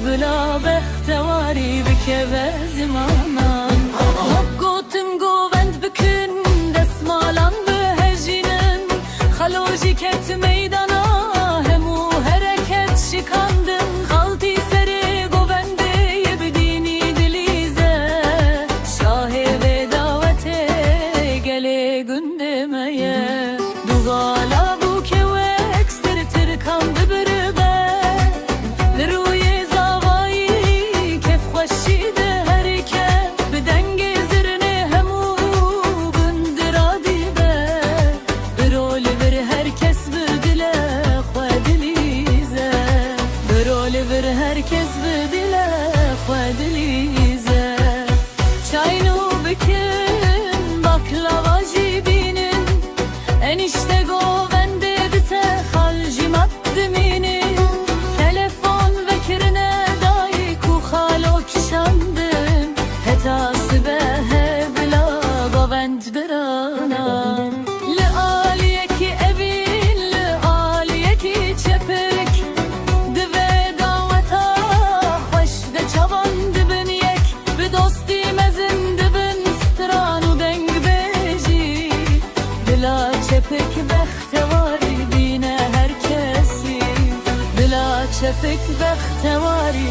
بلا بختواری بکه و زمانان گوتم گووند بکن دسمالان به هجینن خلوجی کت میدانا همو حرکت شکاندن خالتی سری گوونده بدینی دلیزه شاه و دعوته گله گندمه دوغالا بو که وکستر ترکان ببربه لروی زاوایی کف خوشیده حرکت بدنگ زرنه همو گندرا دیبه برول بر هر کس بدله خوادلیزه برول بر هر کس بدله خوادلیزه چاینو بکن baklava jibinin enişte govende dite halji maddeminin telefon vekrine dayi ku halo kişandım hetası be hebla govend derana le aliye ki evin le aliye ki çepek dve davata hoş de çavan dibin yek bir dosti mezin dibin stranu deng beji bila çepek behtewari bine herkesi bila çepek behtewari